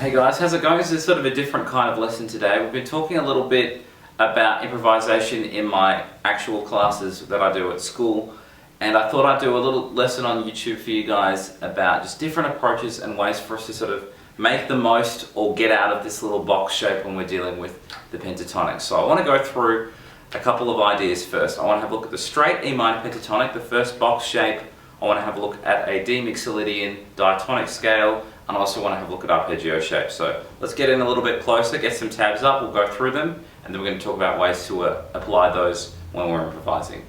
Hey guys, how's it going? This is sort of a different kind of lesson today. We've been talking a little bit about improvisation in my actual classes that I do at school, and I thought I'd do a little lesson on YouTube for you guys about just different approaches and ways for us to sort of make the most or get out of this little box shape when we're dealing with the pentatonic. So I want to go through a couple of ideas first. I want to have a look at the straight E minor pentatonic, the first box shape. I want to have a look at a D mixolydian diatonic scale, and I also want to have a look at arpeggio shapes. So let's get in a little bit closer, get some tabs up, we'll go through them, and then we're going to talk about ways to apply those when we're improvising.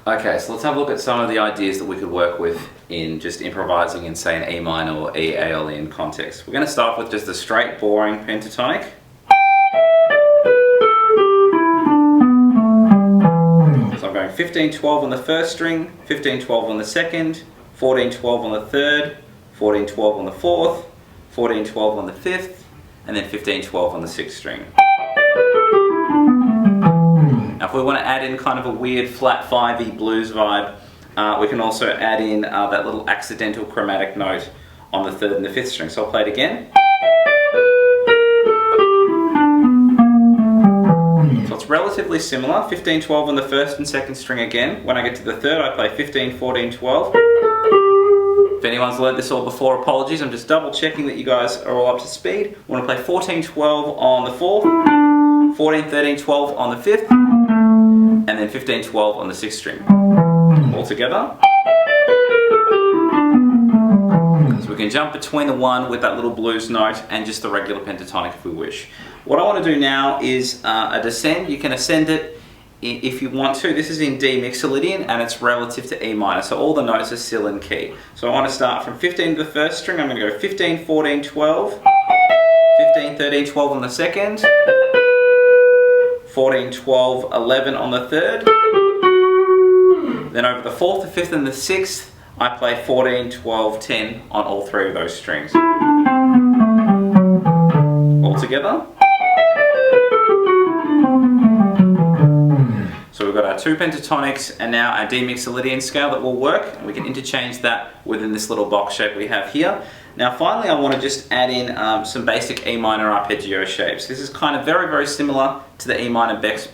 Okay, so let's have a look at some of the ideas that we could work with in just improvising in, say, an E minor or E aeolian context. We're going to start with just the straight, boring pentatonic. So I'm going 15-12 on the first string, 15-12 on the second, 14-12 on the third, 14-12 on the fourth, 14-12 on the fifth, and then 15-12 on the sixth string. Now if we want to add in kind of a weird flat 5-y blues vibe, we can also add in that little accidental chromatic note on the third and the fifth string. So I'll play it again. So it's relatively similar, 15-12 on the first and second string again. When I get to the third, I play 15, 14, 12. If anyone's learned this all before, apologies, I'm just double checking that you guys are all up to speed. I want to play 14-12 on the fourth, 14-13-12 on the fifth, and then 15-12 on the sixth string. All together. So we can jump between the one with that little blues note and just the regular pentatonic if we wish. What I want to do now is a descend. You can ascend it if you want to. This is in D mixolydian and it's relative to E minor, so all the notes are still in key. So I want to start from 15 to the first string. I'm going to go 15, 14, 12, 15, 13, 12 on the second, 14, 12, 11 on the third. Then over the fourth, the fifth and the sixth, I play 14, 12, 10 on all three of those strings. All together. So we've got our two pentatonics and now our D mixolydian scale that will work, and we can interchange that within this little box shape we have here. Now finally I want to just add in some basic E minor arpeggio shapes. This is kind of very similar to the E minor box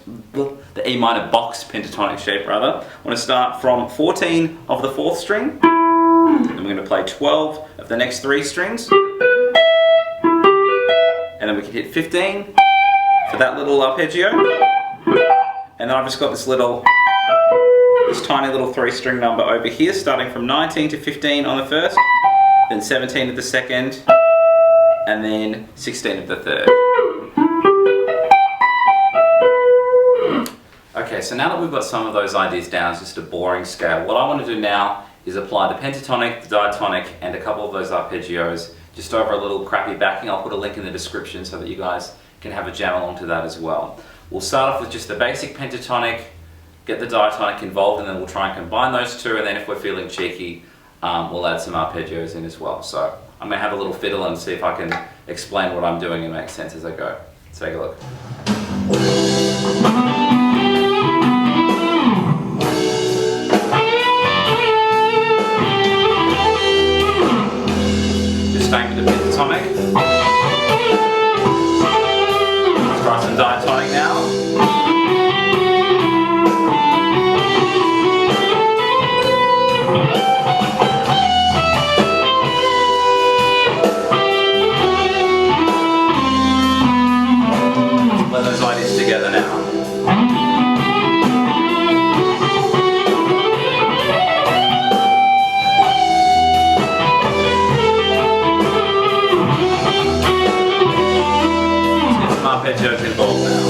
pentatonic shape rather. I want to start from 14 of the fourth string, then we're going to play 12 of the next three strings, and then we can hit 15 for that little arpeggio. And then I've just got this tiny little three-string number over here, starting from 19 to 15 on the first, then 17 of the second, and then 16 of the third. Okay, so now that we've got some of those ideas down, it's just a boring scale. What I want to do now is apply the pentatonic, the diatonic, and a couple of those arpeggios just over a little crappy backing. I'll put a link in the description so that you guys can have a jam along to that as well. We'll start off with just the basic pentatonic, get the diatonic involved, and then we'll try and combine those two, and then if we're feeling cheeky, we'll add some arpeggios in as well. So I'm going to have a little fiddle and see if I can explain what I'm doing and make sense as I go. Let's take a look. Just staying with the pentatonic. Let's try some diatonic now. Let's blend those ideas together now. Arpeggios involved now.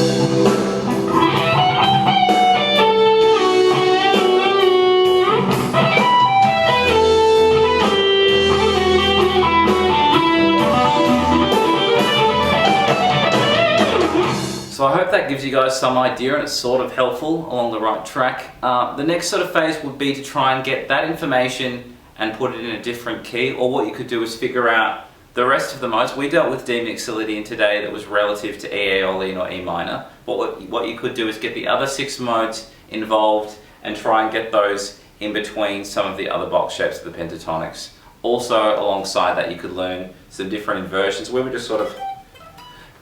So I hope that gives you guys some idea and it's sort of helpful along the right track. The next sort of phase would be to try and get that information and put it in a different key, or what you could do is figure out the rest of the modes. We dealt with D mixolydian today that was relative to E aeolian or E minor, but what you could do is get the other 6 modes involved and try and get those in between some of the other box shapes of the pentatonics Also, alongside that, you could learn some different inversions. We were just sort of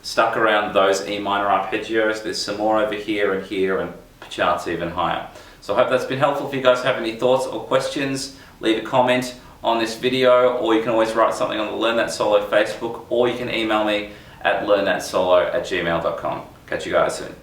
stuck around those E minor arpeggios. There's some more over here and charts even higher. So I hope that's been helpful. If you guys have any thoughts or questions, leave a comment on this video, or you can always write something on the Learn That Solo Facebook, or you can email me at learnthatsolo@gmail.com. Catch you guys soon.